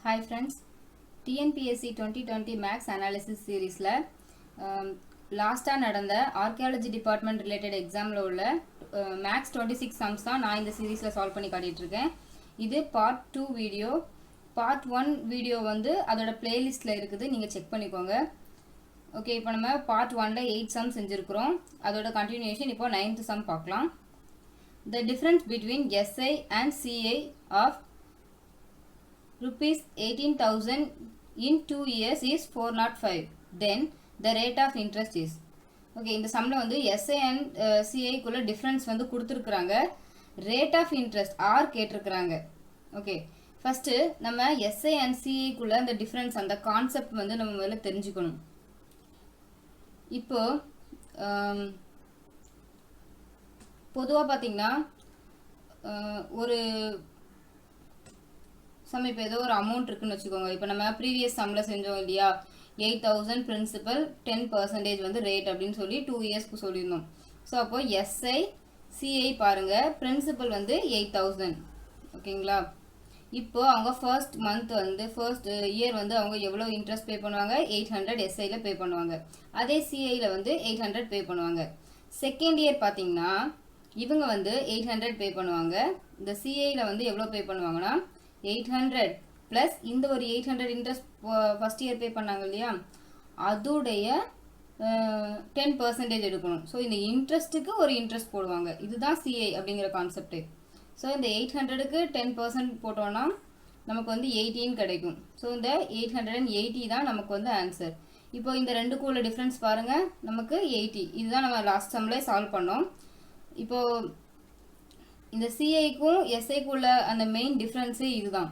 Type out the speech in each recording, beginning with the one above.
Hi friends, TNPSC 2020 Max Analysis series last நடந்த Archaeology Department related examல உள்ள Max 26 sums தான் நான் இந்த சீரீஸ்ல சால்வ் பண்ணி காட்டிட்டு இருக்கேன். இது part 2 வீடியோ. part 1 வீடியோ வந்து அதோட பிளேலிஸ்ட்ல இருக்குது, நீங்க செக் பண்ணிக்கோங்க. ஓகே, இப்போ நம்ம part 1ல 8 sums செஞ்சிருக்கிறோம். அதோட continuation இப்போ 9th sum பார்க்கலாம். The difference between SI and CI of rupees 18,000 in 2 years is 405. Then the rate of interest is. Okay, இந்த சம்ல வந்து SI and CI குள்ள difference வந்து கொடுத்திருக்காங்க. Rate of interest R கேட்டிருக்காங்க. Okay, first நம்ம SI and CI குள்ள அந்த difference அந்த concept வந்து நம்ம முதல்ல தெரிஞ்சுக்கணும். இப்போ பொதுவா பாத்தீங்கன்னா ஒரு சம் இப்போ ஏதோ ஒரு அமௌண்ட் இருக்குன்னு வச்சுக்கோங்க. இப்போ நம்ம ப்ரீவியஸ் சம்ல செஞ்சோம் இல்லையா, 8,000 பிரின்சிபல் 10% வந்து ரேட் அப்படின்னு சொல்லி 2 இயர்ஸ்க்கு சொல்லியிருந்தோம். ஸோ அப்போ எஸ்ஐ சிஐ பாருங்க, பிரின்சிபல் வந்து 8,000. ஓகேங்களா, இப்போ அவங்க ஃபர்ஸ்ட் மந்த் வந்து ஃபர்ஸ்ட் இயர் வந்து அவங்க எவ்வளோ இன்ட்ரெஸ்ட் பே பண்ணுவாங்க, 800 எஸ்ஐல பே பண்ணுவாங்க. அதே சிஐல வந்து 800 பே பண்ணுவாங்க. செகண்ட் இயர் பார்த்தீங்கன்னா இவங்க வந்து 800 பே பண்ணுவாங்க. இந்த சிஐல வந்து எவ்வளோ பே பண்ணுவாங்கன்னா 800 ப்ளஸ் இந்த ஒரு 800 இன்ட்ரெஸ்ட் ஃபர்ஸ்ட் இயர் பே பண்ணாங்க இல்லையா, அதோடைய 10% எடுக்கணும். ஸோ இந்த இன்ட்ரெஸ்ட்டுக்கு ஒரு இன்ட்ரெஸ்ட் போடுவாங்க. இதுதான் சிஐ அப்படிங்கிற கான்செப்டே. ஸோ இந்த 800க்கு 10% போட்டோம்னா நமக்கு வந்து 18 கிடைக்கும். ஸோ இந்த 880 தான் நமக்கு வந்து ஆன்சர். இப்போ இந்த ரெண்டுக்கும் உள்ள டிஃப்ரென்ஸ் பாருங்க, நமக்கு 80. இதுதான் நம்ம லாஸ்ட் சம்ல சால்வ் பண்ணோம். இப்போ இந்த சிஐக்கும் எஸ்ஐக்கும் உள்ள அந்த மெயின் டிஃப்ரென்ஸே இதுதான்.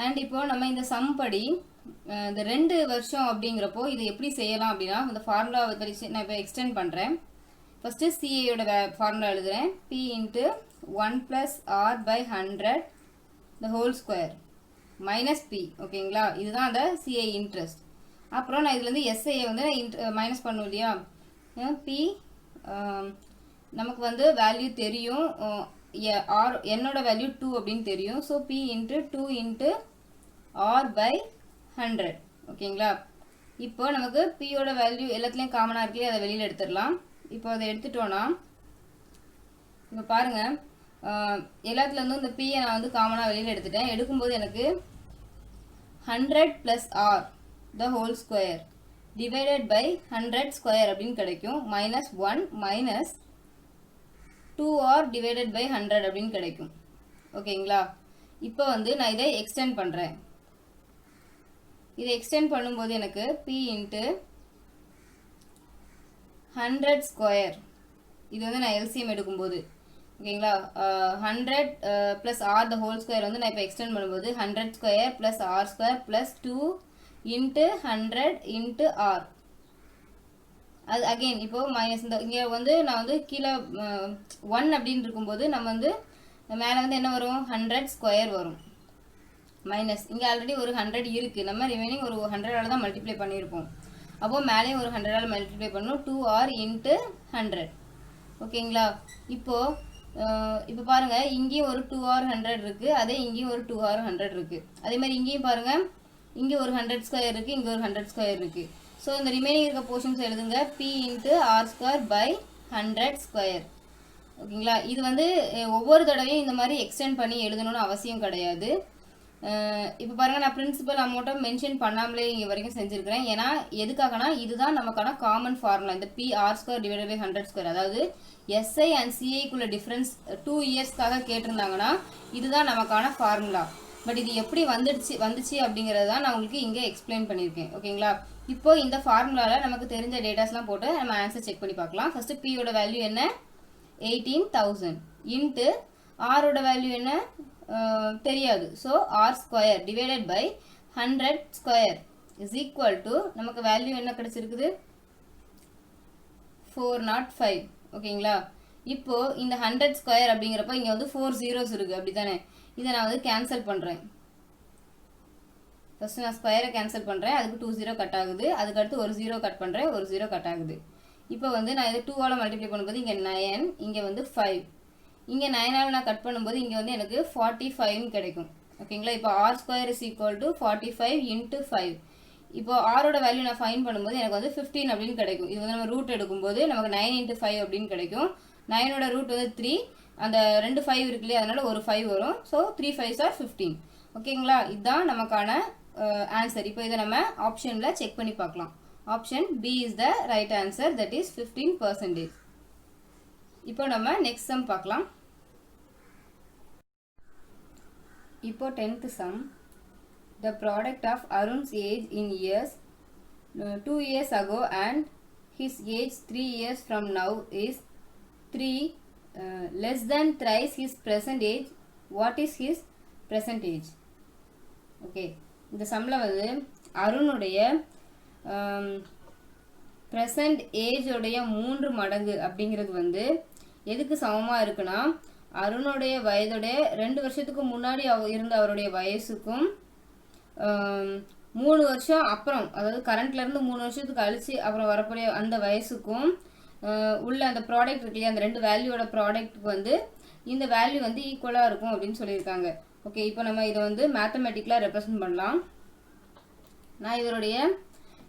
அண்ட் இப்போ நம்ம இந்த சம் படி இந்த 2 வருஷம் அப்படிங்கிறப்போ இதை எப்படி செய்யலாம் அப்படின்னா, இந்த ஃபார்முலா நான் இப்போ எக்ஸ்டெண்ட் பண்ணுறேன். ஃபஸ்ட்டு சிஐயோட ஃபார்முலா எழுதுகிறேன். P into 1 + R/100 the whole square minus P. ஓகேங்களா, இதுதான் அந்த சிஐ இன்ட்ரெஸ்ட். அப்புறம் நான் இதுலேருந்து எஸ்ஐயை வந்து மைனஸ் பண்ணும் இல்லையா, பி நமக்கு வந்து வேல்யூ தெரியும், என்னோட வேல்யூ 2 அப்படின்னு தெரியும். So P into 2 into R/100. ஓகேங்களா, இப்போ நமக்கு பியோட வேல்யூ எல்லாத்துலேயும் காமனாக இருக்கு, அதை வெளியில் எடுத்துடலாம். இப்போ அதை எடுத்துட்டோன்னா இப்போ பாருங்க, எல்லாத்துலேருந்தும் இந்த பியை நான் வந்து காமனாக வெளியில் எடுத்துட்டேன். எடுக்கும்போது எனக்கு 100 + R the whole square divided by 100 square அப்படின்னு கிடைக்கும். -1 மைனஸ் 2R divided by 100 அப்படின்னு கிடைக்கும். ஓகேங்களா, இப்போ வந்து நான் இதை எக்ஸ்டெண்ட் பண்ணுறேன். இதை எக்ஸ்டெண்ட் பண்ணும்போது எனக்கு P இன்ட்டு 100 ஸ்கொயர், இது வந்து நான் எல்சிஎம் எடுக்கும்போது, ஓகேங்களா, 100 + R the whole square வந்து நான் இப்போ எக்ஸ்டெண்ட் பண்ணும்போது 100 square + R square + 2 into 100 into R. அது அகெயின் இப்போ மைனஸ் இந்த இங்கே வந்து நான் வந்து கீழே 1 அப்படின்னு இருக்கும்போது நம்ம வந்து மேலே வந்து என்ன வரும், 100 ஸ்கொயர் வரும். மைனஸ் இங்கே ஆல்ரெடி ஒரு 100 இருக்குது, நம்ம ரிமைனிங் ஒரு 100ஆல் தான் மல்டிப்ளை பண்ணியிருப்போம். அப்போது மேலேயும் ஒரு 100ஆல் மல்டிப்ளை பண்ணணும், 2R இன்ட்டு 100. ஓகேங்களா, இப்போ பாருங்கள், இங்கேயும் ஒரு 2R 100 இருக்குது, அதே இங்கேயும் ஒரு 2R 100 இருக்குது. அதே மாதிரி இங்கேயும் பாருங்கள், இங்கே ஒரு 100 ஸ்கொயர் இருக்குது, இங்கே ஒரு 100 ஸ்கொயர் இருக்குது. ஸோ இந்த ரிமைனிங் இருக்க போர்ஷன்ஸ் எழுதுங்க, P into R square by 100 square. ஓகேங்களா, இது வந்து ஒவ்வொரு தடவையும் இந்த மாதிரி எக்ஸ்டெண்ட் பண்ணி எழுதணும்னு அவசியம் கிடையாது. இப்போ பாருங்கள், நான் பிரின்சிபல் அமௌண்ட்டை மென்ஷன் பண்ணாமலே இங்கே வரைக்கும் செஞ்சுருக்கிறேன். ஏன்னா எதுக்காகனா இதுதான் நமக்கான காமன் ஃபார்முலா. இந்த PR square divided by 100 square, அதாவது எஸ்ஐ அண்ட் சிஐக்குள்ள டிஃப்ரென்ஸ் 2 இயர்ஸ்க்காக கேட்டிருந்தாங்கன்னா இதுதான் நமக்கான ஃபார்முலா. பட் இது எப்படி வந்துச்சு அப்படிங்கிறது தான் நான் உங்களுக்கு இங்கே எக்ஸ்பிளைன் பண்ணியிருக்கேன். ஓகேங்களா, இப்போ இந்த ஃபார்முலாவில் நமக்கு தெரிஞ்ச டேட்டாஸ்லாம் போட்டு நம்ம ஆன்சர் செக் பண்ணி பார்க்கலாம். ஃபர்ஸ்ட் பியோட வேல்யூ என்ன, 18,000 இன்ட்டு ஆரோட வேல்யூ என்ன தெரியாது. So R square divided by 100 square is equal to நமக்கு வேல்யூ என்ன கிடைச்சிருக்குது, 405. ஓகேங்களா, இப்போ இந்த 100 ஸ்கொயர் அப்படிங்கிறப்ப இங்கே வந்து 4 zeros இருக்குது, அப்படி தானே. இதை நான் வந்து கேன்சல் பண்ணுறேன். ஃபஸ்ட்டு நான் ஸ்கொயரை கேன்சல் பண்ணுறேன், அதுக்கு 2 0 கட் ஆகுது. அதுக்கடுத்து ஒரு 0 கட் பண்ணுறேன், ஒரு 0 கட் ஆகுது. இப்போ வந்து நான் இதை 2ஆல் மல்டிப்ளை பண்ணும்போது இங்கே 9, இங்கே வந்து 5. இங்கே 9ஆல் நான் கட் பண்ணும்போது இங்கே வந்து எனக்கு 45 கிடைக்கும். ஓகேங்களா. இப்போ r square is equal to 45 into 5. இப்போ ஆரோட வேல்யூ நான் ஃபைன் பண்ணும்போது எனக்கு வந்து 15 அப்படின்னு கிடைக்கும். இது வந்து நம்ம ரூட் எடுக்கும்போது நமக்கு 9 இன்ட்டு 5 அப்படின்னு கிடைக்கும். 9ஓட ரூட் வந்து 3, அந்த 2 5 இருக்கு இல்லையா, அதனால ஒரு 5 வரும். So 3 5s are 15. ஓகேங்களா, இதுதான் நமக்கான ஆன்சர். இப்போ இதை நம்ம ஆப்ஷனில் செக் பண்ணி பார்க்கலாம். Option B is the right answer, that is 15%. இப்போ நம்ம நெக்ஸ்ட் சம் பார்க்கலாம். இப்போ 10th sum. The product of Arun's age in years 2 years ago and his age 3 years from now is 3 less than thrice his present age. What is his present age? Okay, இந்த சம்மில் வந்து அருணுடைய present age உடைய 3 மடங்கு அப்படிங்கிறது வந்து எதுக்கு சமமாக இருக்குன்னா, அருணுடைய வயதுடைய 2 வருஷத்துக்கு முன்னாடி இருந்த அவருடைய வயசுக்கும் 3 வருஷம் அப்புறம், அதாவது கரண்ட்லேருந்து 3 வருஷத்துக்கு கழிச்சு அப்புறம் வரக்கூடிய அந்த வயசுக்கும் உள்ள அந்த ப்ராடக்ட் இருக்கு இல்லையா, அந்த 2 வேல்யூவோட ப்ராடக்ட்டுக்கு வந்து இந்த வேல்யூ வந்து ஈக்குவலாக இருக்கும் அப்படின்னு சொல்லியிருக்காங்க. ஓகே, இப்போ நம்ம இதை வந்து மேத்தமெட்டிக்கலாக ரெப்ரசன்ட் பண்ணலாம். நான் இவருடைய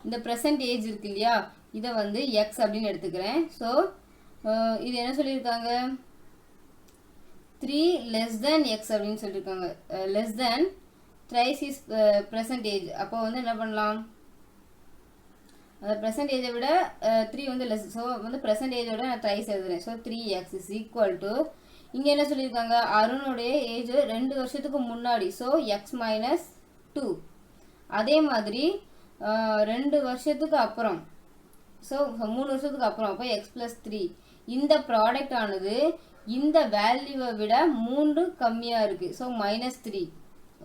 இந்த ப்ரெசன்ட் ஏஜ் இருக்கு இல்லையா, இதை வந்து எக்ஸ் அப்படின்னு எடுத்துக்கிறேன். ஸோ இது என்ன சொல்லியிருக்காங்க, 3 less than x அப்படின்னு சொல்லியிருக்காங்க. less than thrice is present age. அப்போ வந்து என்ன பண்ணலாம், அந்த present age விட 3 வந்து less. ஸோ வந்து present age விட நான் thrice எழுதுறேன். So 3x is equal to, இங்கே என்ன சொல்லியிருக்காங்க, அருணுடைய ஏஜ் 2 வருஷத்துக்கு முன்னாடி. So x minus 2. அதே மாதிரி 2 வருஷத்துக்கு அப்புறம், ஸோ 3 வருஷத்துக்கு அப்புறம், அப்போ x plus 3. இந்த ப்ராடக்ட் ஆனது இந்த வேல்யூவை விட 3 கம்மியாக இருக்குது. ஸோ -3.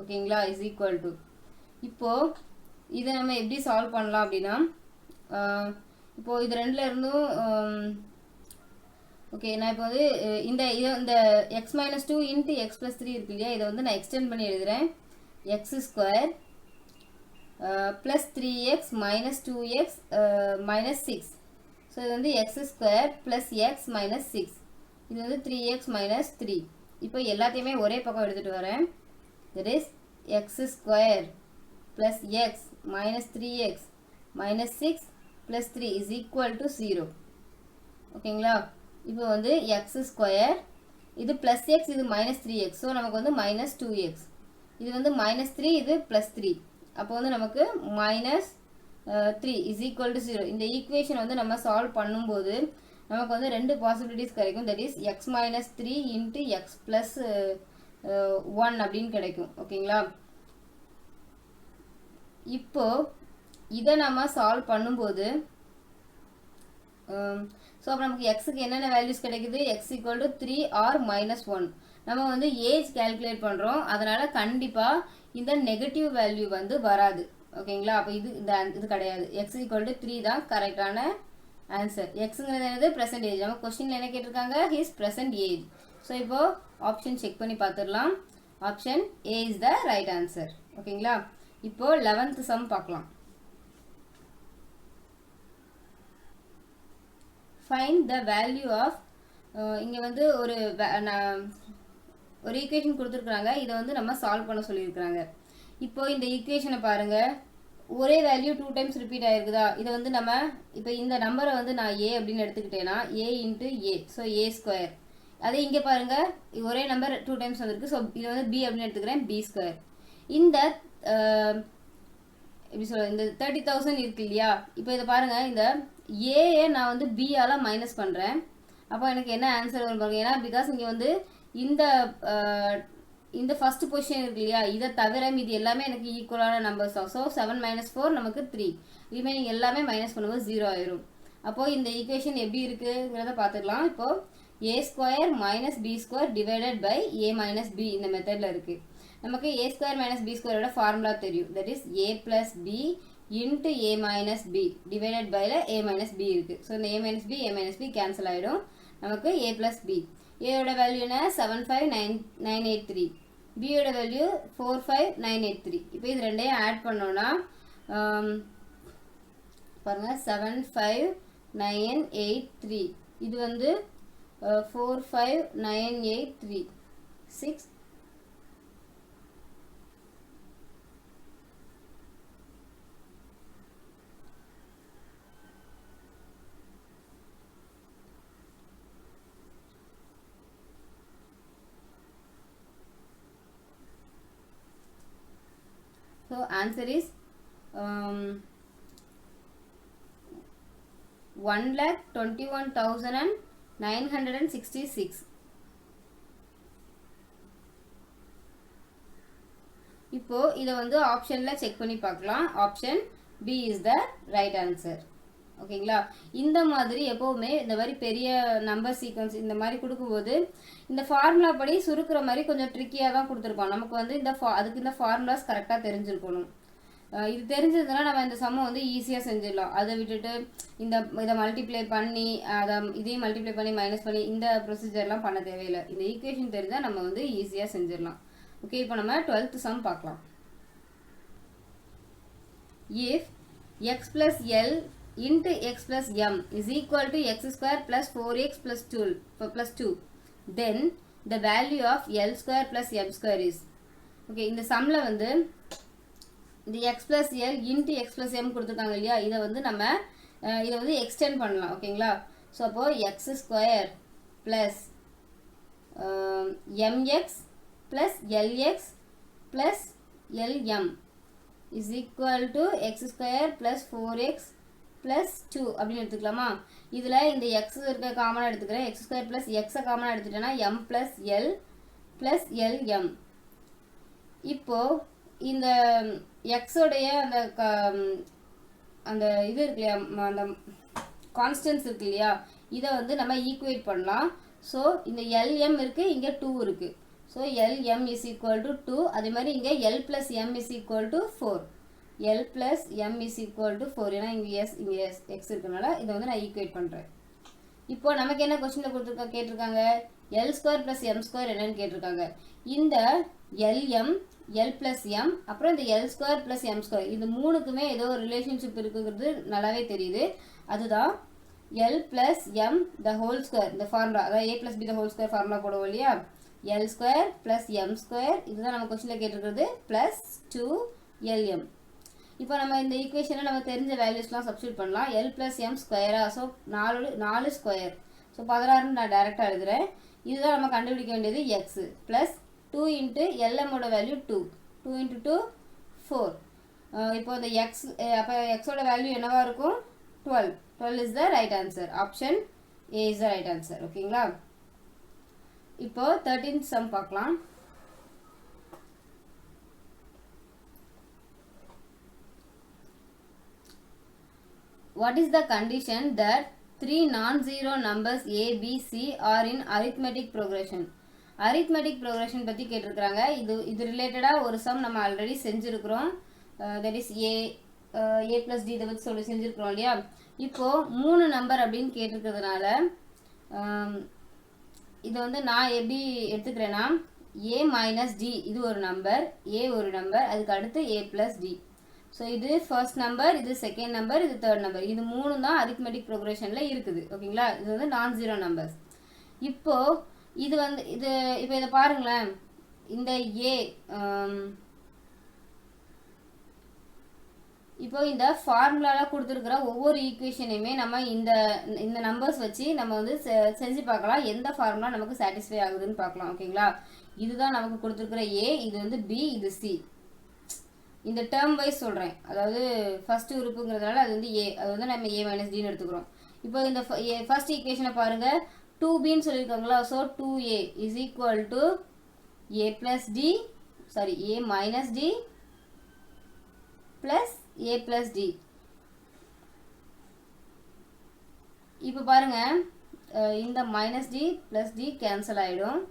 ஓகேங்களா, இஸ் ஈக்குவல் டு, இப்போது இதை நம்ம எப்படி சால்வ் பண்ணலாம் அப்படின்னா, இப்போது இது ரெண்டில் இருந்தும் ஓகே, நான் இப்போ வந்து இந்த X minus 2 into X plus 3 இருக்கு இல்லையா, இதை வந்து நான் எக்ஸ்டெண்ட் பண்ணி எழுதுகிறேன். X square plus 3x minus 2x minus 6. So இது வந்து X square plus X minus 6. இது வந்து 3x minus 3. இப்போ எல்லாத்தையுமே ஒரே பக்கம் எடுத்துகிட்டு வரேன். that is x square plus x minus 3x minus 6 plus 3 is equal to 0. ஓகேங்களா, இப்போ வந்து x square, இது plus x, இது minus 3x. ஸோ நமக்கு வந்து minus 2x. இது வந்து minus 3, இது plus 3. அப்போ வந்து நமக்கு minus 3 is equal to 0. இந்த ஈக்குவேஷன் வந்து நம்ம சால்வ் பண்ணும்போது நமக்கு வந்து 2 பாசிபிலிட்டிஸ் கிடைக்கும். That is X minus 3 into X plus 1 அப்படின்னு கிடைக்கும். ஓகேங்களா, இப்போ இதை நம்ம சால்வ் பண்ணும்போது ஸோ அப்போ நமக்கு எக்ஸுக்கு என்னென்ன வேல்யூஸ் கிடைக்குது, எக்ஸ் ஈக்குவல் டு 3 ஆர் -1. நம்ம வந்து ஏஜ் கேல்குலேட் பண்ணுறோம், அதனால் கண்டிப்பாக இந்த நெகட்டிவ் வேல்யூ வந்து வராது. ஓகேங்களா, அப்போ இது கிடையாது. எக்ஸ் ஈக்குவல் டு 3 தான் கரெக்டான ஆன்சர். எக்ஸுங்கிறது என்னது, ப்ரெசன்ட் ஏஜ். நம்ம கொஸ்டினில் என்ன கேட்டிருக்காங்க, ஹிஸ் ப்ரெசன்ட் ஏஜ். ஸோ இப்போ ஆப்ஷன் செக் பண்ணி பார்த்துடலாம். Option A is the right answer. ஓகேங்களா, இப்போ 11th சம் பார்க்கலாம். ஃபைண்ட் த வேல்யூ ஆஃப், இங்கே வந்து ஒரு ஈக்குவேஷன் கொடுத்துருக்குறாங்க, இதை வந்து நம்ம சால்வ் பண்ண சொல்லியிருக்கிறாங்க. இப்போ இந்த ஈக்குவேஷனை பாருங்கள், ஒரே வேல்யூ 2 டைம்ஸ் ரிப்பீட் ஆகிருக்குதா. இதை வந்து நம்ம இப்போ இந்த நம்பரை வந்து நான் ஏ அப்படின்னு எடுத்துக்கிட்டேன்னா A into A, so A square. அதே இங்கே பாருங்கள், ஒரே நம்பர் 2 டைம்ஸ் வந்திருக்கு. ஸோ இதை வந்து பி அப்படின்னு எடுத்துக்கிறேன், பி ஸ்கொயர். இந்த எப்படி சொல்ல, இந்த 30,000 இருக்கு இல்லையா, இப்போ இதை பாருங்கள், இந்த ஏயை நான் வந்து பியால் மைனஸ் பண்ணுறேன். அப்போ எனக்கு என்ன ஆன்சர் வரும் பாருங்க. ஏன்னா பிகாஸ் இங்கே வந்து இந்த ஃபர்ஸ்ட் பொசிஷன் இருக்கு இல்லையா, இதை தவிர மீது எல்லாமே எனக்கு ஈக்குவலான நம்பர்ஸ் தான். ஸோ 7 - 4 நமக்கு 3. ரிமைனிங் எல்லாமே மைனஸ் பண்ணும்போது 0 ஆயிரும். அப்போது இந்த ஈக்குவேஷன் எப்படி இருக்குங்கிறத பார்த்துக்கலாம். இப்போது A square minus B square divided by A minus B இந்த மெத்தடில் இருக்குது. நமக்கு ஏ ஸ்கொயர் மைனஸ் பி ஸ்கொயரோட ஃபார்முலா தெரியும். That is A plus B into A minus B divided பைல ஏ மைனஸ் பி இருக்குது. ஸோ இந்த ஏ மைனஸ் பி கேன்சல் ஆகிடும். நமக்கு ஏ ப்ளஸ் பி. ஏயோட வேல்யூ என்ன, 75983. பியோட வேல்யூ 45983. இப்போ இது ரெண்டையும் ஆட் பண்ணோன்னா பாருங்கள், 75983. இது வந்து 45983. 6 ஸோ ஆன்சர் இஸ் 1,21,966. இப்போ இதை வந்து ஆப்ஷனில் செக் பண்ணி பார்க்கலாம். Option B is the right answer. ஓகேங்களா? இந்த மாதிரி எப்போவுமே இந்த மாதிரி பெரிய நம்பர் சீக்வன்ஸ் இந்த மாதிரி கொடுக்கும்போது இந்த ஃபார்முலா படி சுருக்கிற மாதிரி கொஞ்சம் ட்ரிக்கியாக தான் கொடுத்துருப்போம். நமக்கு வந்து அதுக்கு இந்த ஃபார்முலாஸ் கரெக்டாக தெரிஞ்சிருக்கணும். இது தெரிஞ்சதுன்னா நம்ம இந்த சம்மை வந்து ஈஸியாக செஞ்சிடலாம். அதை விட்டுட்டு இதை மல்டிப்ளை பண்ணி இதையும் மல்டிப்ளை பண்ணி மைனஸ் பண்ணி இந்த ப்ரொசீஜர்லாம் பண்ண தேவையில்லை. இந்த ஈக்குவேஷன் தெரிஞ்சால் நம்ம வந்து ஈஸியாக செஞ்சிடலாம். ஓகே, இப்போ நம்ம 12th சம் பார்க்கலாம். If x plus l into x plus m is equal to x square plus 4x plus 2 then the value of l square plus m square is. Okay, இந்த சம்ல வந்து இந்த x plus l into x plus m கொடுத்துருக்காங்க இல்லையா, இதை வந்து நம்ம இதை வந்து எக்ஸ்டெண்ட் பண்ணலாம். ஓகேங்களா? ஸோ அப்போ x square plus mx plus lx plus lm is equal to x square plus 4x plus 2 அப்படின்னு எடுத்துக்கலாமா? இதில் இந்த x இருக்க காமனாக எடுத்துக்கிறேன். x square plus x காமனாக எடுத்துட்டேன்னா m plus l plus lm. இப்போ இந்த x உடைய அந்த இது இருக்கு இல்லையா, அந்த கான்ஸ்டன்ஸ் இருக்கு இல்லையா, இதை வந்து நம்ம ஈக்குவேட் பண்ணலாம். ஸோ இந்த lm இருக்குது, இங்கே 2 இருக்குது. So lm is equal to 2. அதே மாதிரி இங்கே l plus m is equal to 4. l plus m is equal to 4. ஏன்னா இங்கே x இருக்கனால இதை வந்து நான் ஈக்குவேட் பண்ணுறேன். இப்போ நமக்கு என்ன கொஸ்டினில் கேட்டிருக்காங்க, l square plus m square என்னன்னு கேட்டிருக்காங்க. இந்த lm l plus m அப்புறம் இந்த l square plus m square இது மூணுக்குமே ஏதோ ஒரு ரிலேஷன்ஷிப் இருக்குங்கிறது நல்லாவே தெரியுது. அதுதான் l plus m the whole square, இந்த ஃபார்முலா, அதாவது a plus b the whole square formula போடுவோம் இல்லையா, l square plus m square இதுதான் நம்ம கொஸ்டினில் கேட்டிருக்கிறது, ப்ளஸ் 2lm. இப்போ நம்ம இந்த ஈக்குவேஷனில் நம்ம தெரிஞ்ச வேல்யூஸ்லாம் சப்ஸ்டியூட் பண்ணலாம். l plus m ஸ்கொயரா, ஸோ 4 ஸ்கொயர், ஸோ 16 நான் டைரெக்டாக எழுதுகிறேன். இதுதான் நம்ம கண்டுபிடிக்க வேண்டியது x ப்ளஸ் 2 இன்ட்டு lmோட வேல்யூ 2 இன்ட்டு 2 4. இப்போ இந்த x அப்போ xோட வேல்யூ என்னவா இருக்கும், 12 is the right answer. Option A is the right answer. ஓகேங்களா? இப்போ 13th சம் பார்க்கலாம். What is the condition that 3 non-zero numbers a, b, c are in arithmetic progression? arithmetic progression பற்றி கேட்டிருக்கிறாங்க. இது ரிலேட்டடாக ஒரு சம் நம்ம ஆல்ரெடி செஞ்சுருக்கிறோம். That is a plus d இதை பற்றி செஞ்சுருக்கிறோம் இல்லையா. இப்போது 3 நம்பர் அப்படின்னு கேட்டிருக்கிறதுனால இதை வந்து நான் எப்படி எடுத்துக்கிறேன்னா, a மைனஸ் d இது ஒரு நம்பர், a ஒரு நம்பர், அதுக்கு அடுத்து a plus d. ஸோ இது ஃபர்ஸ்ட் நம்பர், இது செகண்ட் நம்பர், இது தேர்ட் நம்பர், இது 3 தான் அரித்மெட்டிக் ப்ரோக்ரஷனில் இருக்குது. ஓகேங்களா? இது வந்து நான் ஜீரோ நம்பர்ஸ். இப்போது இது வந்து இப்போ இதை பாருங்களேன், இந்த a இப்போ இந்த ஃபார்முலாவில் கொடுத்துருக்கிற ஒவ்வொரு ஈக்குவேஷனையுமே நம்ம இந்த நம்பர்ஸ் வச்சு நம்ம வந்து செஞ்சு பார்க்கலாம், எந்த ஃபார்முலா நமக்கு சாட்டிஸ்ஃபை ஆகுதுன்னு பார்க்கலாம். ஓகேங்களா? இதுதான் நமக்கு கொடுத்துருக்கிற a, இது வந்து b, இது c. இந்த டேர்ம் வைஸ் சொல்கிறேன், அதாவது ஃபஸ்ட்டு உறுப்புங்கிறதுனால அது வந்து a, அது வந்து நம்ம a மைனஸ் டின்னு எடுத்துக்கிறோம். இப்போ இந்த ஃபர்ஸ்ட் ஈக்குவேஷனை பாருங்கள், 2bன்னு சொல்லியிருக்காங்களா. So 2a is equal to a plus D, sorry a minus D plus a plus D. இப்போ பாருங்கள், இந்த minus D plus D cancel ஆகிடும்.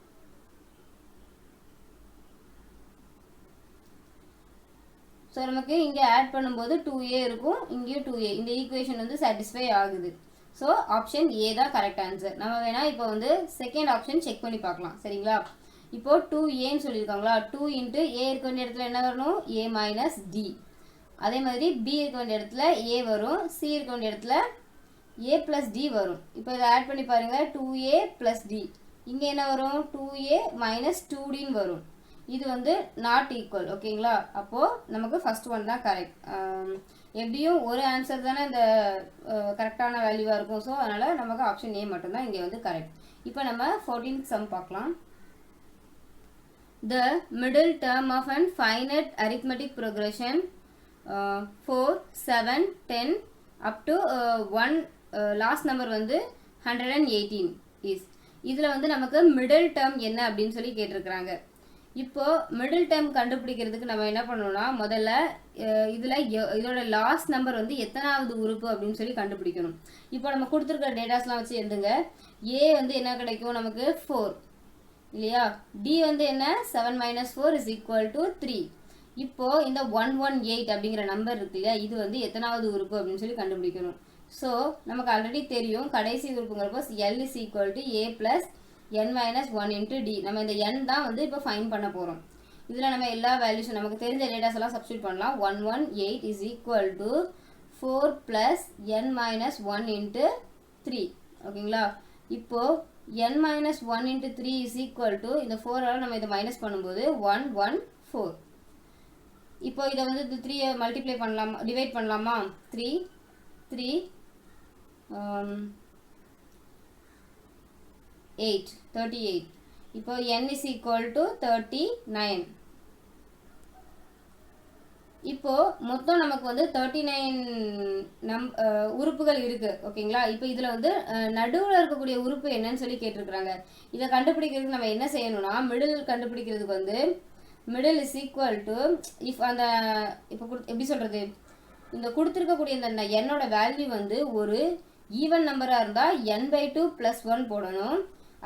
ஸோ நமக்கு இங்கே ஆட் பண்ணும்போது 2a இருக்கும், இங்கேயும் 2a. இந்த ஈக்குவேஷன் வந்து சாட்டிஸ்ஃபை ஆகுது. ஸோ ஆப்ஷன் ஏ தான் கரெக்ட் ஆன்சர். நம்ம வேணால் இப்போ வந்து செகண்ட் ஆப்ஷன் செக் பண்ணி பார்க்கலாம். சரிங்களா? இப்போது 2aன்னு சொல்லியிருக்காங்களா, 2 இன்ட்டு a இருக்க வேண்டிய இடத்துல என்ன வரணும், a மைனஸ் டி. அதே மாதிரி b இருக்க வேண்டிய இடத்துல a வரும், c இருக்க வேண்டிய இடத்துல a ப்ளஸ் டி வரும். இப்போ இதை ஆட் பண்ணி பாருங்கள், 2a ப்ளஸ் டி, இங்கே என்ன வரும், 2a மைனஸ் 2டின்னு வரும். இது வந்து நாட் ஈக்குவல். ஓகேங்களா? அப்போது நமக்கு ஃபஸ்ட் ஒன் தான் கரெக்ட். எப்படியும் ஒரு ஆன்சர் தானே இந்த கரெக்டான வேல்யூவாக இருக்கும். ஸோ அதனால் நமக்கு ஆப்ஷன் ஏ மட்டும்தான் இங்கே வந்து கரெக்ட். இப்போ நம்ம 14th சம் பார்க்கலாம். the middle term of an finite arithmetic progression 4, 7, 10 up to 1 last number வந்து 118 is. இதில் வந்து நமக்கு மிடில் டேர்ம் என்ன அப்படின்னு சொல்லி கேட்டிருக்கிறாங்க. இப்போ மிடில் டேர்ம் கண்டுபிடிக்கிறதுக்கு நம்ம என்ன பண்ணணும்னா முதல்ல இதில் இதோட லாஸ்ட் நம்பர் வந்து எத்தனாவது உறுப்பு அப்படின்னு சொல்லி கண்டுபிடிக்கணும். இப்போ நம்ம கொடுத்துருக்க டேட்டாஸ்லாம் வச்சு எழுதுங்க. ஏ வந்து என்ன கிடைக்கும் நமக்கு 4 இல்லையா, டி வந்து என்ன 7 - 4 is equal to 3. இப்போ இந்த 118 அப்படிங்கிற நம்பர் இருக்கு இல்லையா, இது வந்து எத்தனாவது உறுப்பு அப்படின்னு சொல்லி கண்டுபிடிக்கணும். ஸோ நமக்கு ஆல்ரெடி தெரியும் கடைசி உறுப்புங்கிறப்போ L is equal to A plus n minus 1 into D. நம்ம இந்த n தான் வந்து இப்போ ஃபைன் பண்ண போகிறோம். இதில் நம்ம எல்லா வேல்யூஸும் நமக்கு தெரிஞ்ச டேட்டாஸ் எல்லாம் சப்ஸ்டியூட் பண்ணலாம். 118 is equal to 4 plus n minus 1 into 3. ஓகேங்களா, இப்போ n minus 1 into 3 is equal to இந்த 4 நம்ம இதை மைனஸ் பண்ணும்போது 114. இப்போ இதை வந்து 3 மல்டிப்ளை பண்ணலாமா, டிவைட் பண்ணலாமா, 3 8 38. இப்போ n is equal to 39. இப்போ மொத்தம் நமக்கு வந்து 39 உறுப்புகள் இருக்கு. ஓகேங்களா, இப்போ இதுல வந்து நடுவில் இருக்கக்கூடிய உறுப்பு என்னன்னு சொல்லி கேட்டிருக்கிறாங்க. இதை கண்டுபிடிக்கிறதுக்கு நம்ம என்ன செய்யணும்னா மிடில் கண்டுபிடிக்கிறதுக்கு வந்து middle is equal to if அந்த இப்போ எப்படி சொல்றது, இந்த கொடுத்துருக்கக்கூடிய இந்த என்னோட வேல்யூ வந்து ஒரு ஈவன் நம்பராக இருந்தால் n/2 + 1 போடணும்.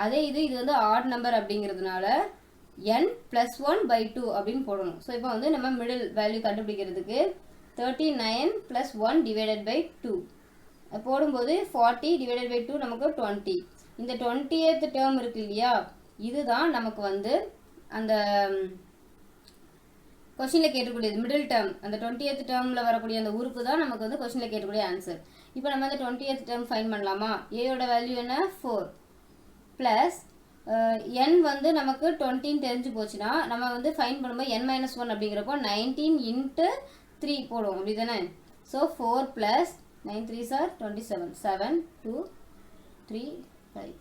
அதே இது வந்து ஆட் நம்பர் அப்படிங்கிறதுனால n + 1/2 அப்படின்னு போடணும். ஸோ இப்போ வந்து நம்ம மிடில் வேல்யூ கண்டுபிடிக்கிறதுக்கு 39 + 1 divided by 2 போடும்போது 40 divided by 2 நமக்கு 20. இந்த 20th டேர்ம் இருக்கு இல்லையா, இதுதான் நமக்கு வந்து அந்த கொஸ்டினில் கேட்கக்கூடியது மிடில் டேர்ம். அந்த 20th டேர்மில் வரக்கூடிய அந்த உறுப்பு தான் நமக்கு வந்து கொஸ்டினில் கேட்கக்கூடிய ஆன்சர். இப்போ நம்ம அந்த 20th டேர்ம் ஃபைன் பண்ணலாமா. ஏயோட வேல்யூ என்ன 4 ப்ளஸ் n வந்து நமக்கு 20 தெரிஞ்சு போச்சுன்னா நம்ம வந்து ஃபைன் பண்ணும்போது n - 1 அப்படிங்கிறப்போ 19 into 3 போடுவோம், அப்படி தானே. So 4 + 9 3s are 27 7 2 3 5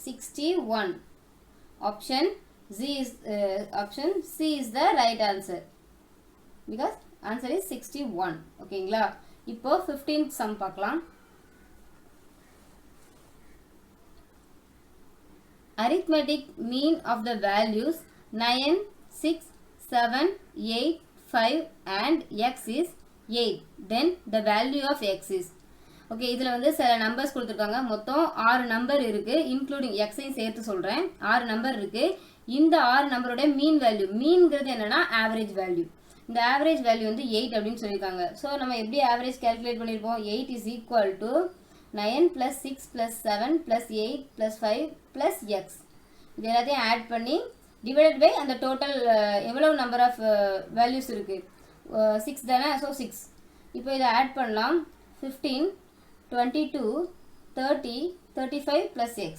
61. Option C is the right answer because answer is 61. ஓகேங்களா, இப்போ 15th sum பார்க்கலாம். Arithmetic mean of the values 9, 6, 7, 8, 5 and x is 8. Then the value of x is. Okay, இதில் வந்து சில நம்பர்ஸ் கொடுத்துருக்காங்க. மொத்தம் 6 நம்பர் இருக்குது, including எக்ஸையும் சேர்த்து சொல்கிறேன். 6 நம்பர் இருக்குது. இந்த 6 நம்பரோட மீன் வேல்யூ, மீன்கிறது என்னென்னா ஆவரேஜ் வேல்யூ. இந்த ஆவரேஜ் வேல்யூ வந்து 8 அப்படின்னு சொல்லியிருக்காங்க. ஸோ நம்ம எப்படி ஆவரேஜ் கேல்குலேட் பண்ணியிருப்போம், 8 is equal to 9 + 6 + 7 + 8 + 5 + x. இது எல்லாத்தையும் ஆட் பண்ணி டிவைடட் பை அந்த டோட்டல் எவ்வளோ நம்பர் ஆஃப் வேல்யூஸ் இருக்குது, 6 தானே. ஸோ 6. இப்போ இதை ஆட் பண்ணலாம். 15 22 30 35 + x.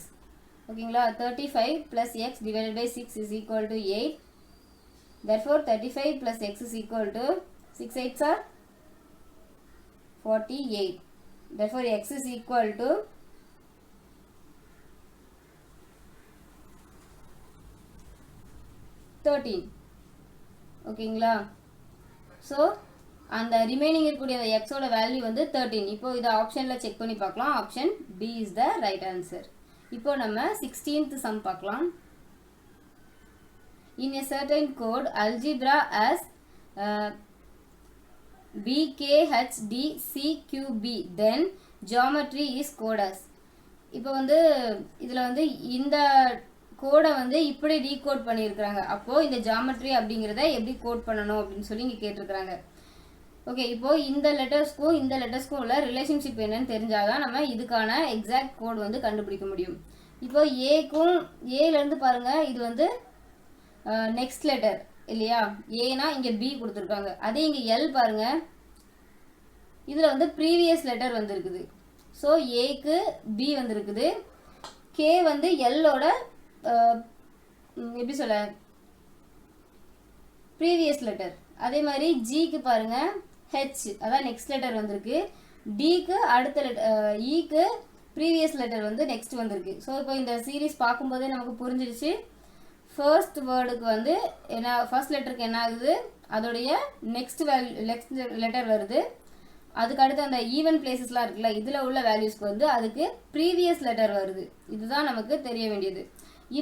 ஓகேங்களா, 35 + x divided by 6 is equal to 8. Therefore 35 + x is equal to 6 8s are 48. Therefore x is equal to 13. ஓகேங்களா, ஸோ அந்த ரிமைனிங் இருக்கக்கூடிய அந்த எக்ஸோட வேல்யூ வந்து 13. இப்போ இதை ஆப்ஷனில் செக் பண்ணி பார்க்கலாம். Option B is the right answer. இப்போ நம்ம 16th sum பார்க்கலாம். In a certain code, algebra as BKHDCQB, then geometry is code as. இப்போ வந்து இதில் வந்து இந்த கோடை வந்து இப்படி டீகோட் பண்ணியிருக்கிறாங்க. அப்போது இந்த ஜாமெட்ரி அப்படிங்கிறத எப்படி கோட் பண்ணணும் அப்படின்னு சொல்லி இங்கே கேட்டிருக்கிறாங்க. ஓகே, இப்போது இந்த லெட்டர்ஸ்க்கும் உள்ள ரிலேஷன்ஷிப் என்னன்னு தெரிஞ்சாதான் நம்ம இதுக்கான எக்ஸாக்ட் கோட் வந்து கண்டுபிடிக்க முடியும். இப்போ ஏலேருந்து பாருங்கள், இது வந்து நெக்ஸ்ட் லெட்டர் இல்லையா, ஏனா இங்கே பி கொடுத்துருக்காங்க. அதே இங்கே எல் பாருங்கள், இதில் வந்து ப்ரீவியஸ் லெட்டர் வந்துருக்குது. ஸோ ஏக்கு பி வந்துருக்குது, கே வந்து எல்லோட எப்படி சொல்ல ப்ரீவியஸ் லெட்டர். அதே மாதிரி ஜிக்கு பாருங்கள் ஹெச், அதான் நெக்ஸ்ட் லெட்டர் வந்திருக்கு. டிக்கு அடுத்த லெட்டர், ஈக்கு ப்ரீவியஸ் லெட்டர் வந்து நெக்ஸ்ட் வந்திருக்கு. ஸோ இப்போ இந்த சீரீஸ் பார்க்கும்போதே நமக்கு புரிஞ்சிடுச்சு. ஃபர்ஸ்ட் வேர்டுக்கு வந்து என்ன, ஃபர்ஸ்ட் லெட்டருக்கு என்ன ஆகுது, அதோடைய நெக்ஸ்ட் லெட்டர் வருது. அதுக்கு அடுத்து அந்த ஈவன் பிளேசஸ்லாம் இருக்குல்ல, இதில் உள்ள வேல்யூஸ்க்கு வந்து அதுக்கு ப்ரீவியஸ் லெட்டர் வருது. இதுதான் நமக்கு தெரிய வேண்டியது.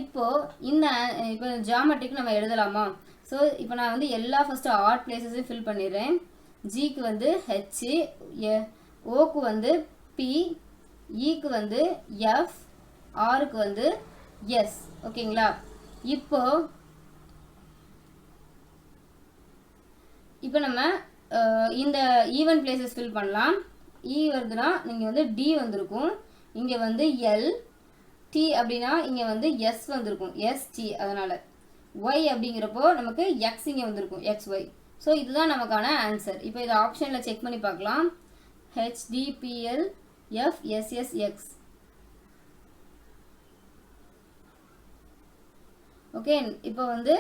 இப்போ ஜியாமெட்ரிக்கு நம்ம எழுதலாமா? ஸோ இப்போ நான் வந்து எல்லா ஃபஸ்ட்டு ஆட் பிளேசஸையும் ஃபில் பண்ணிடுறேன். ஜிக்கு வந்து ஹெச், ஓக்கு வந்து பி, ஈக்கு வந்து எஃப், ஆருக்கு வந்து எஸ். ஓகேங்களா? இப்போ நம்ம இந்த ஈவன் பிளேசஸ் ஃபில் பண்ணலாம். இ வருதுன்னா நீங்கள் வந்து டி வந்திருக்கும், இங்கே வந்து எல், டி அப்படின்னா இங்கே வந்து எஸ் வந்திருக்கும், எஸ்டி. அதனால் ஒய் அப்படிங்கிறப்போ நமக்கு எக்ஸ் இங்கே வந்திருக்கும், எக்ஸ் ஒய். ஸோ இதுதான் நமக்கான ஆன்சர். இப்போ இதை ஆப்ஷனில் செக் பண்ணி பார்க்கலாம். ஹெச்டிபிஎல் எஃப் எஸ்எஸ்எக்ஸ். ஓகே, இப்போ வந்து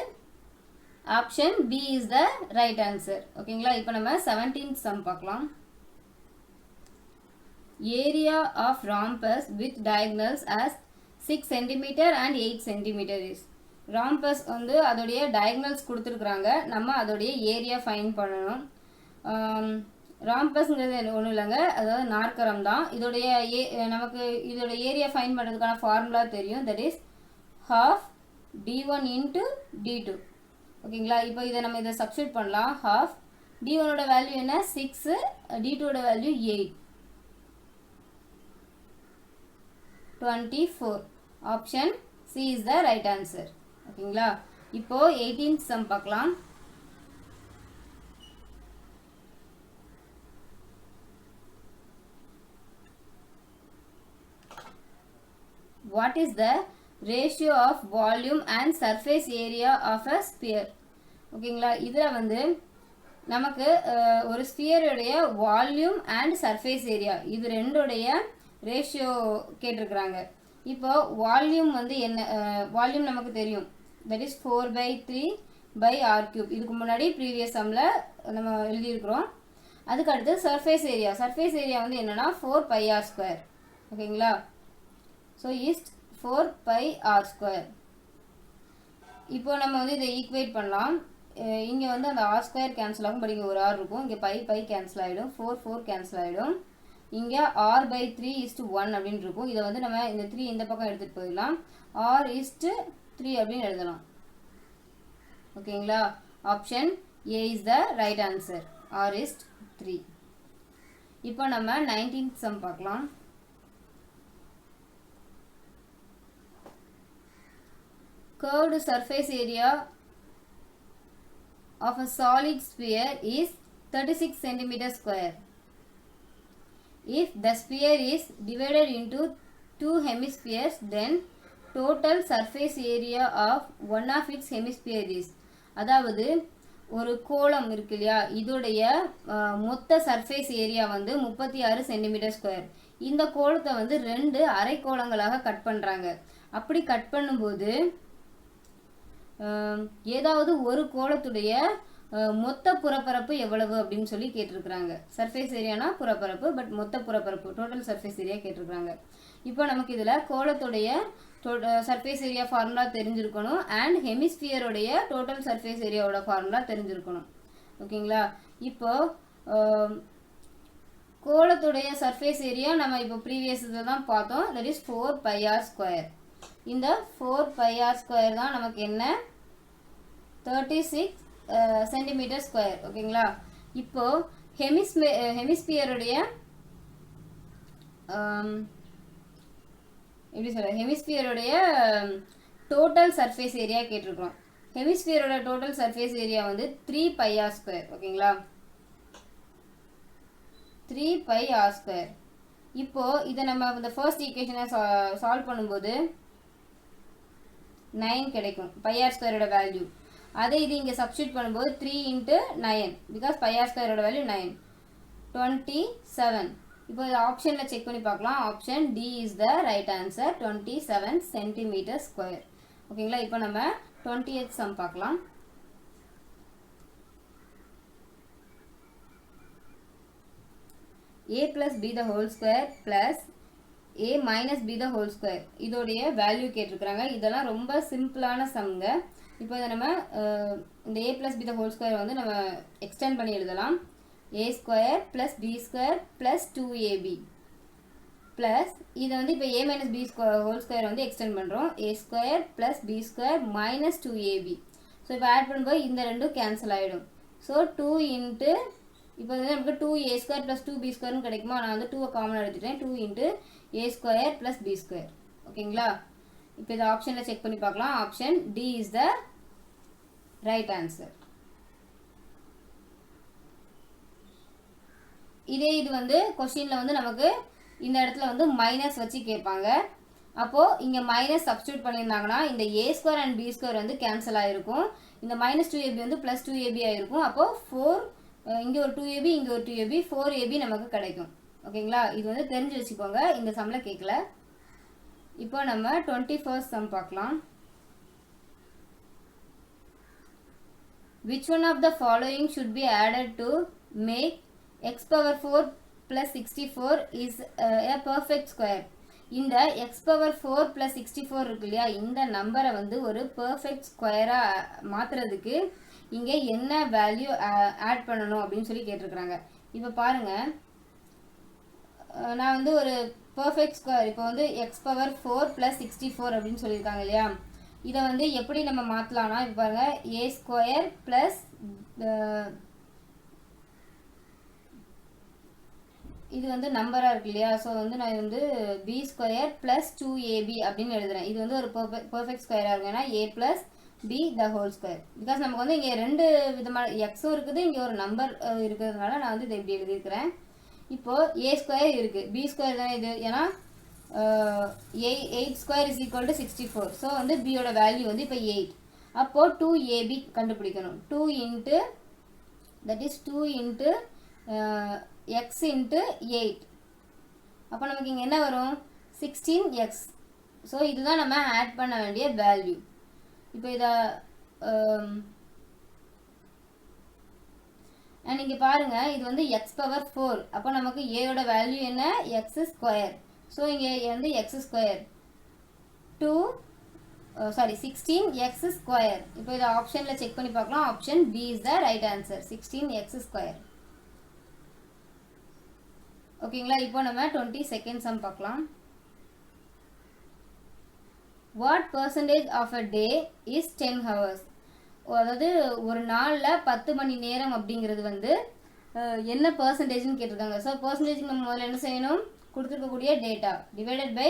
option B is the right answer. ஓகேங்களா? இப்போ நம்ம 17th சம் பார்க்கலாம். Area of rhombus with diagonals as 6 cm and 8 cm is. Rhombus வந்து அதோடைய டயக்னல்ஸ் கொடுத்துருக்குறாங்க, நம்ம அதோடைய ஏரியா ஃபைன் பண்ணணும். ராம்பஸ்ங்கிறது ஒன்றும் இல்லைங்க, அதாவது நாற்கரம் தான். இதோடைய நமக்கு இதோட ஏரியா ஃபைன் பண்ணுறதுக்கான ஃபார்முலா தெரியும். That is half d1 into d2. ஓகேங்களா? இப்போ நம்ம இதை சப்ஸ்டியூட் பண்ணலாம். ஹாஃப் d1ஓட வேல்யூ என்ன, 6, d2ஓட value 8, 24. Option C is the right answer. ஓகேங்களா? இப்போ 18th சம் பார்க்கலாம். What is the ratio of volume and surface area of a sphere? ஓகேங்களா? இதில் வந்து நமக்கு ஒரு ஸ்பியருடைய வால்யூம் அண்ட் சர்ஃபேஸ் ஏரியா இது ரெண்டுடைய ரேஷியோ கேட்டிருக்கிறாங்க. இப்போ வால்யூம் வந்து என்ன, வால்யூம் நமக்கு தெரியும், தட் இஸ் 4/3/r3. இதுக்கு முன்னாடி ப்ரீவியஸ் சம்மில் நம்ம எழுதியிருக்கிறோம். அதுக்கு அடுத்து சர்ஃபேஸ் ஏரியா வந்து என்னன்னா 4πr². ஓகேங்களா? So is 4πr². இப்போ நம்ம வந்து இதை ஈக்குவேட் பண்ணலாம். இங்கே வந்து அந்த r² கேன்சல் ஆகும், பட் இங்கே ஒரு r இருக்கும், இங்கே பை கேன்சல் ஆகிடும், 4 கேன்சல் ஆகிடும், இங்கே r/3:1 அப்படின்னு இருக்கும். இதை வந்து நம்ம இந்த 3 இந்த பக்கம் எடுத்துகிட்டு போயிடலாம், r/3 அப்படின்னு எழுதலாம். ஓகேங்களா? Option A is the right answer, r/3. இப்போ நம்ம 19th சம் பார்க்கலாம். Curved surface area of a solid sphere is 36 cm square. If the sphere is divided into 2 hemispheres, then total surface area of one of its hemisphere is. அதாவது ஒரு கோளம் இருக்கு இல்லையா, இதோடைய மொத்த சர்ஃபேஸ் ஏரியா வந்து 36 cm². இந்த கோளத்தை வந்து 2 அரைக்கோளங்களாக கட் பண்ணுறாங்க. அப்படி கட் பண்ணும்போது ஏதாவது ஒரு கோளத்துடைய மொத்த புறப்பரப்பு எவ்வளவு அப்படின்னு சொல்லி கேட்டிருக்கிறாங்க. சர்ஃபேஸ் ஏரியானா புறப்பரப்பு, பட் மொத்த புறப்பரப்பு டோட்டல் சர்ஃபேஸ் ஏரியா கேட்டிருக்கிறாங்க. இப்போ நமக்கு இதில் கோளத்துடைய சர்ஃபேஸ் ஏரியா ஃபார்முலா தெரிஞ்சிருக்கணும், அண்ட் ஹெமிஸ்பியருடைய டோட்டல் சர்ஃபேஸ் ஏரியாவோட ஃபார்முலா தெரிஞ்சிருக்கணும். ஓகேங்களா? இப்போ கோளத்துடைய சர்ஃபேஸ் ஏரியா நம்ம இப்போ ப்ரீவியஸ் இதில் தான் பார்த்தோம், தட் இஸ் 4πr². இந்த 4πr² தான் நமக்கு என்ன, 36 cm². ஓகேங்களா? இப்போ ஹெமிஸ்பியருடைய எப்படி சொல்ற, ஹெமிஸ்பியருடைய டோட்டல் சர்ஃபேஸ் ஏரியா கேட்டிருக்கிறோம். ஹெமிஸ்பியரோட டோட்டல் சர்ஃபேஸ் ஏரியா வந்து 3πr². ஓகேங்களா? 3πr². இப்போ இதை நம்ம இந்த ஃபர்ஸ்ட் ஈக்குவேஷனை சால்வ் பண்ணும்போது 9 கிடைக்கும், πr² வேல்யூ. அதை இது இங்கே சப்ஸ்டியூட் பண்ணும்போது 3 × 9, பிகாஸ் πr² வேல்யூ 9, 27. இப்போ இது ஆப்ஷனில் செக் பண்ணி பார்க்கலாம். Option D is the right answer, 27 cm². ஓகேங்களா? இப்போ நம்ம 20th சம் பார்க்கலாம். a plus b the whole square plus a minus b the whole square இதோடைய வேல்யூ கேட்டிருக்கிறாங்க. இதெல்லாம் ரொம்ப சிம்பிளான சம்ங்க. இப்போ இதை நம்ம இந்த a plus b the whole square வந்து நம்ம எக்ஸ்டெண்ட் பண்ணி எழுதலாம். a square plus b square plus 2ab plus இதை வந்து இப்போ a minus b whole square வந்து எக்ஸ்டெண்ட் பண்ணுறோம். a square plus b square minus 2ab. So இப்போ ஆட் பண்ணும்போது இந்த ரெண்டும் கேன்சல் ஆகிடும். ஸோ 2 இன்ட்டு இப்போ வந்து நமக்கு 2a square plus 2b square கிடைக்குமா? நான் வந்து 2 காமனாக எடுத்துட்டேன். 2 into a square plus b square. ஓகேங்களா? இப்போ இதை ஆப்ஷனில் செக் பண்ணி பார்க்கலாம். Option D is the right answer. இதே இது வந்து கொஸ்டினில் வந்து நமக்கு இந்த இடத்துல வந்து மைனஸ் வச்சு கேட்பாங்க. அப்போது இங்கே மைனஸ் சப்ஸ்டியூட் பண்ணியிருந்தாங்கன்னா இந்த a square and b square வந்து கேன்சல் ஆகிருக்கும். இந்த minus 2ab வந்து plus 2ab ஆகிருக்கும். அப்போது 4 இங்கே ஒரு 2ab இங்கே ஒரு 2ab 4ab நமக்கு கிடைக்கும். ஓகேங்களா? இது வந்து தெரிஞ்சு வச்சுக்கோங்க. இந்த சம்மில் கேட்கல. இப்போ நம்ம 21st சம் பார்க்கலாம். Which one of the following should be added to make x power 4 plus 64 is a perfect square? இந்த x power 4 plus 64 இருக்கு இல்லையா, இந்த நம்பரை வந்து ஒரு பர்ஃபெக்ட் ஸ்கொயராக மாற்றுறதுக்கு இங்கே என்ன வேல்யூ ஆட் பண்ணணும் அப்படின்னு சொல்லி கேட்டிருக்கிறாங்க. இப்போ பாருங்கள், நான் வந்து ஒரு பர்ஃபெக்ட் ஸ்கொயர் இப்போ வந்து x power 4 plus 64 அப்படின்னு சொல்லியிருக்காங்க இல்லையா, இதை வந்து எப்படி நம்ம மாற்றலாம்னா இப்போ பாருங்கள், a ஸ்கொயர் ப்ளஸ் இது வந்து நம்பராக இருக்கு இல்லையா, ஸோ வந்து நான் வந்து b ஸ்கொயர் ப்ளஸ் 2ab அப்படின்னு எழுதுகிறேன். இது வந்து ஒரு பர்ஃபெக்ட் ஸ்கொயராக இருக்கு. ஏன்னா a plus b the whole square. Because நமக்கு வந்து இங்கே ரெண்டு விதமான எக்ஸும் இருக்குது, இங்கே ஒரு நம்பர் இருக்கிறதுனால நான் வந்து இதை இப்படி எழுதியிருக்கிறேன். இப்போது a ஸ்கொயர் இருக்குது, b ஸ்கொயர் தானே இது, ஏன்னா 8 square is equal to 64. So வந்து பியோட வேல்யூ வந்து இப்போ 8. அப்போது 2ab கண்டுபிடிக்கணும். 2 into that is 2 into x into 8. அப்போ நமக்கு இங்கே என்ன வரும்? 16x. ஸோ இதுதான் நம்ம ஆட் பண்ண வேண்டிய வேல்யூ. இப்போ இதை அண்ட் இங்கே பாருங்கள், இது வந்து x பவர் 4. அப்போ நமக்கு ஏயோட வேல்யூ என்ன? x square. ஸோ இங்கே வந்து எக்ஸ் ஸ்கொயர் 16x ஸ்கொயர். இப்போ இதை ஆப்ஷனில் செக் பண்ணி பார்க்கலாம். Option B is the right answer, 16x square. ஓகேங்களா? இப்போ நம்ம 22nd சம் பார்க்கலாம். What percentage of a day is 10 hours? அதாவது ஒரு நாளில் 10 மணி நேரம் அப்படிங்கிறது வந்து என்ன பர்சன்டேஜ்னு கேட்டிருக்காங்க. ஸோ பர்சன்டேஜ் நம்ம முதல்ல என்ன செய்யணும்? கொடுத்துருக்கக்கூடிய டேட்டா டிவைடட் பை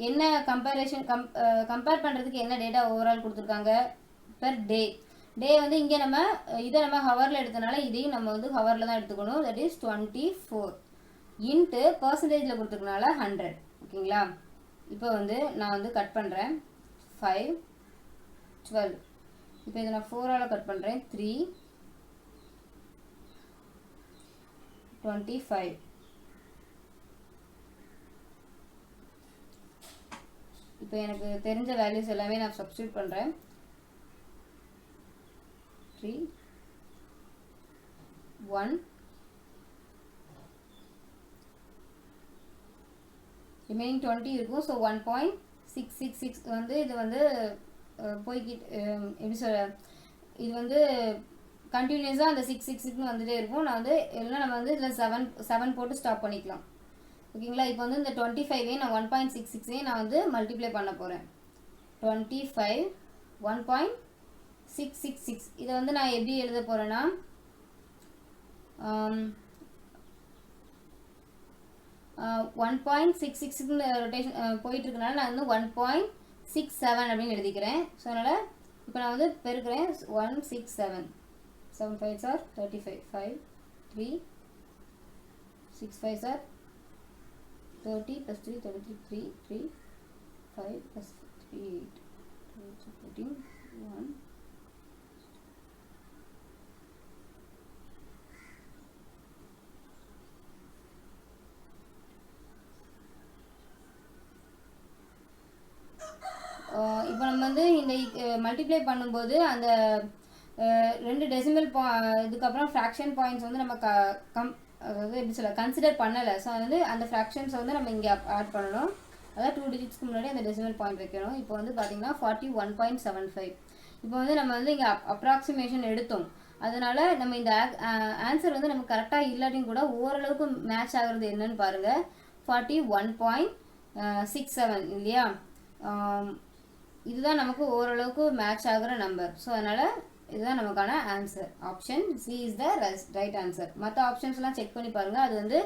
என்ன கம்பேர் பண்ணுறதுக்கு என்ன டேட்டா ஓவரால் கொடுத்துருக்காங்க பெர் டே. டே வந்து இங்கே நம்ம இதை நம்ம ஹவரில் எடுத்தனால இதையும் நம்ம வந்து ஹவரில் தான் எடுத்துக்கணும். தட் இஸ் 24 இன்ட்டு பர்சன்டேஜில் கொடுத்துருக்கனால 100. ஓகேங்களா? இப்போ வந்து நான் வந்து கட் பண்ணுறேன். 5 12. இப்போ இதை நான் 4ஆல் கட் பண்ணுறேன். 3 25. இப்போ எனக்கு தெரிஞ்ச வேல்யூஸ் எல்லாமே நான் சப்ஸ்டியூட் பண்ணுறேன். 3 1 ரிமைனிங் 20 இருக்கும். ஸோ 1.666 வந்து இது வந்து போய்கிட்டு எப்படி சொல்ல, இது வந்து கண்டினியூஸாக அந்த 666 வந்துகிட்டே இருக்கும். நான் வந்து இல்லைன்னா நம்ம வந்து இதில் 7 போட்டு ஸ்டாப் பண்ணிக்கலாம். ஓகேங்களா? இப்போ வந்து இந்த 25 நான் 1.66 நான் வந்து மல்டிப்ளை பண்ண போகிறேன். 25 1.666. இதை வந்து நான் எப்படி எழுத போகிறேன்னா 1.66 ரொட்டேஷன் போயிட்டுருக்கனால நான் வந்து 1.67 அப்படின்னு எழுதிக்கிறேன். ஸோ அதனால் இப்போ நான் வந்து பெருக்கிறேன். 167 7 5s are 35 5 3 6 5s are 30 plus 3 33 3 3 5 plus 3 8 14 1 இப்போ நம்ம வந்து இந்த மல்டிப்ளை பண்ணும்போது அந்த ரெண்டு டெசிமல் இதுக்கப்புறம் ஃப்ராக்ஷன் பாயிண்ட்ஸ் வந்து நம்ம அதாவது எப்படி சொல்ல கன்சிடர் பண்ணலை. ஸோ வந்து அந்த ஃப்ராக்ஷன்ஸை வந்து நம்ம இங்கே ஆட் பண்ணணும். அதாவது 2 டிஜிட்ஸ்க்கு முன்னாடி அந்த டெசிமல் பாயிண்ட் வைக்கணும். இப்போ வந்து பார்த்தீங்கன்னா 41.75. இப்போ வந்து நம்ம வந்து இங்கே அப்ராக்சிமேஷன் எடுத்தோம், அதனால நம்ம இந்த ஆன்சர் வந்து நமக்கு கரெக்டாக இல்லாட்டியும் கூட ஓரளவுக்கு மேட்ச் ஆகுறது என்னன்னு பாருங்கள். 41.67 இல்லையா? இதுதான் நமக்கு ஓரளவுக்கு மேட்ச் ஆகுற நம்பர். ஸோ அதனால் இதுதான் நமக்கான answer. Option C is the right answer. மற்ற ஆப்ஷன்ஸ்லாம் செக் பண்ணி பாருங்கள், அது வந்து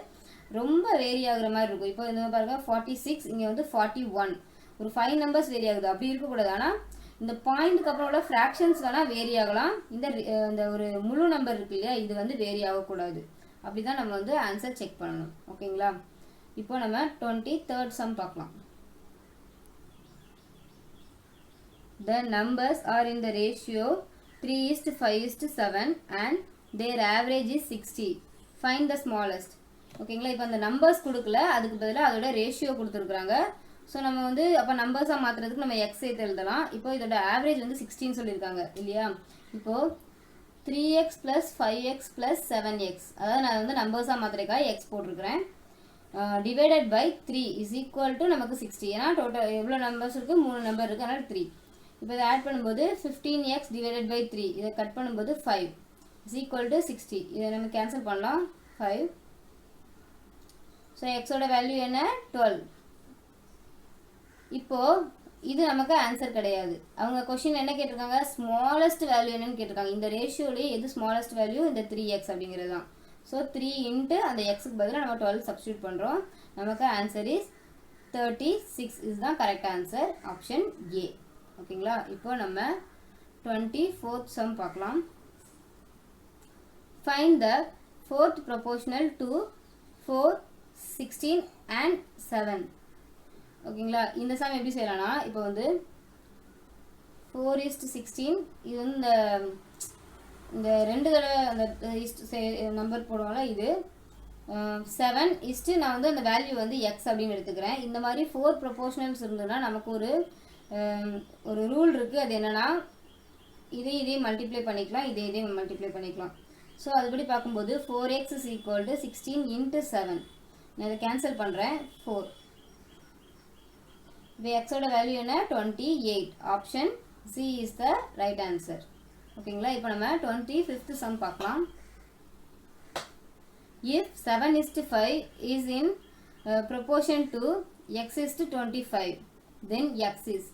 ரொம்ப வேரி ஆகுற மாதிரி இருக்கும். இப்போ இந்த பாருங்கள் 46, இங்கே வந்து 41, ஒரு 5 நம்பர்ஸ் வேரி ஆகுது. அப்படி இருக்கக்கூடாது. ஆனால் இந்த பாயிண்ட்டுக்கு அப்புறம் உள்ள ஃப்ராக்ஷன்ஸ் வேணால் வேரி ஆகலாம். இந்த ஒரு முழு நம்பர் இருக்கு இல்லையா, இது வந்து வேரி ஆகக்கூடாது. அப்படி தான் நம்ம வந்து ஆன்சர் செக் பண்ணணும். ஓகேங்களா? இப்போ நம்ம 23rd சம் பார்க்கலாம். The numbers are in the ratio 3:5:7 and their average is 60. Find the smallest. ஓகேங்களா? இப்போ அந்த நம்பர்ஸ் கொடுக்கல, அதுக்கு பதிலாக அதோட ரேஷியோ கொடுத்துருக்குறாங்க. ஸோ நம்ம வந்து அப்போ நம்பர்ஸாக மாற்றுறதுக்கு நம்ம எக்ஸ் சேர்த்து எழுதலாம். இப்போ இதோட ஆவரேஜ் வந்து 16 சொல்லியிருக்காங்க இல்லையா? இப்போது 3x + 5x + 7x, அதாவது நான் வந்து நம்பர்ஸாக மாற்றுறதுக்காக எக்ஸ் போட்டிருக்கிறேன். Divided by 3 is equal to நமக்கு 60. ஏன்னா டோட்டல் எவ்வளோ நம்பர்ஸ் இருக்குது? 3 நம்பர் இருக்குது, அதனால் 3. இப்போ இதை ஆட் பண்ணும்போது 15x டிவைடட் பை 3, இதை கட் பண்ணும்போது 5 இஸ் ஈக்குவல் டு 60. இதை நம்ம கேன்சல் பண்ணலாம். 5. ஸோ எக்ஸோட வேல்யூ என்ன? 12. இப்போது இது நமக்கு ஆன்சர் கிடையாது. அவங்க கொஷின் என்ன கேட்டிருக்காங்க? ஸ்மாலஸ்ட் வேல்யூ என்னன்னு கேட்டிருக்காங்க. இந்த ரேஷியோலேயே எது ஸ்மாலஸ்ட் வேல்யூ? இந்த 3x அப்படிங்கிறது தான். ஸோ 3 இன்ட்டு அந்த எக்ஸுக்கு பதிலாக நம்ம 12 சப்ஸ்டியூட் பண்ணுறோம். நமக்கு ஆன்சர் இஸ் 36 இஸ் தான் கரெக்ட் ஆன்சர். Option A. ஓகேங்களா? இப்போ நம்ம 24th சம் பார்க்கலாம். Find the 4th proportional to 4, 16 and 7. ஓகேங்களா? இந்த சம் எப்படி செய்யலாம்னா, இப்போ வந்து 4:16, இது வந்து இந்த 2 தடவை அந்த நம்பர் போடுவாங்க. இது 7 நான் வந்து அந்த வேல்யூ வந்து எக்ஸ் அப்படின்னு எடுத்துக்கிறேன். இந்த மாதிரி 4 ப்ரொபோர்ஷனல்ஸ் இருந்ததுன்னா நமக்கு ஒரு ரூல் இருக்குது. அது என்னென்னா, இதே மல்டிப்ளை பண்ணிக்கலாம், இதே மல்டிப்ளை பண்ணிக்கலாம். ஸோ அதுபடி பார்க்கும்போது 4x = 16 × 7. நான் இதை கேன்சல் பண்ணுறேன். 4. இப்போ எக்ஸோட வேல்யூ என்ன? 28. Option C is the right answer. ஓகேங்களா? இப்போ நம்ம 25th சம் பார்க்கலாம். If 7:5 is in proportion to x to 25, then x is.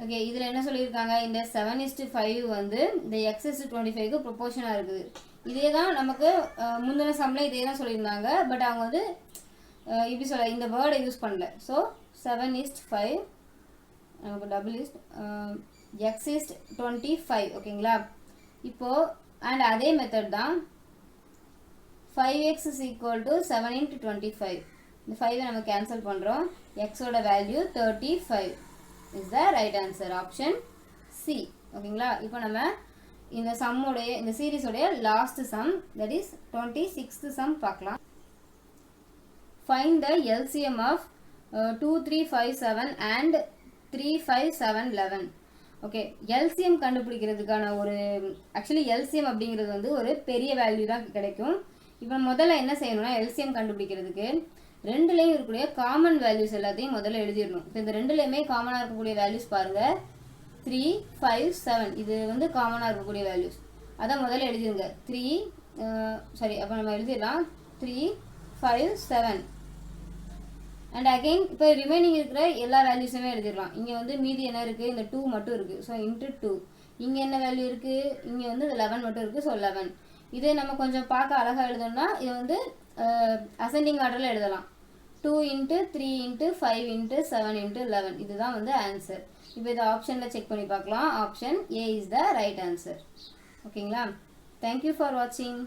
Okay, இதில் என்ன சொல்லியிருக்காங்க? இந்த 7:5 வந்து இந்த x to 25க்கு ப்ரொப்போர்ஷனாக இருக்குது. இதே தான் நமக்கு முந்தின சம்மில் இதே தான் சொல்லியிருந்தாங்க. பட் அவங்க வந்து இப்படி சொல்ல இந்த வேர்டை யூஸ் பண்ணல. ஸோ 7:5 நமக்கு டபுள் இஸ் x is 25. ஓகேங்களா? இப்போது அண்ட் அதே மெத்தட் தான் 5x = 7 × 25. இந்த 5 நம்ம கேன்சல் பண்ணுறோம். எக்ஸோட வேல்யூ 35 is the right answer. Option C. ஓகேங்களா? இப்போ நம்ம இந்த சம்முடைய இந்த சீரீஸோடைய last sum, that is 26th sum பார்க்கலாம். Find the LCM of 2, 3, 5, 7 and 3, 5, 7, 11. Okay, LCM கண்டுபிடிக்கிறதுக்கான ஆக்சுவலி எல்சிஎம் அப்படிங்கிறது வந்து ஒரு பெரிய வேல்யூ தான் கிடைக்கும். இப்போ முதல்ல என்ன செய்யணும்னா, எல்சிஎம் கண்டுபிடிக்கிறதுக்கு ரெண்டுலேயும் இருக்கக்கூடிய காமன் வேல்யூஸ் எல்லாத்தையும் முதல்ல எழுதிடணும். இப்போ இந்த ரெண்டுலேயுமே காமனாக இருக்கக்கூடிய வேல்யூஸ் பாருங்கள். 3, 5, 7 இது வந்து காமனாக இருக்கக்கூடிய வேல்யூஸ். அதான் முதல்ல எழுதிருங்க. அப்போ நம்ம எழுதிடலாம் 3, 5, 7 அண்ட் அகெயின் இப்போ ரிமைனிங் இருக்கிற எல்லா வேல்யூஸுமே எழுதிடலாம். இங்கே வந்து மீதி என்ன இருக்குது? இந்த 2 மட்டும் இருக்குது. ஸோ × 2. இங்கே என்ன வேல்யூ இருக்குது? இங்கே வந்து 11 மட்டும் இருக்குது. ஸோ 11. இதே நம்ம கொஞ்சம் பார்க்க அழகாக எழுதணும்னா இது வந்து அசெண்டிங் ஆர்டரில் எழுதலாம். 2 × 3 × 5 × 7 × 11. இதுதான் வந்து ஆன்சர். இப்போ இதை ஆப்ஷனில் செக் பண்ணி பார்க்கலாம். Option A is the right answer. ஓகேங்களா? தேங்க்யூ ஃபார் வாட்சிங்.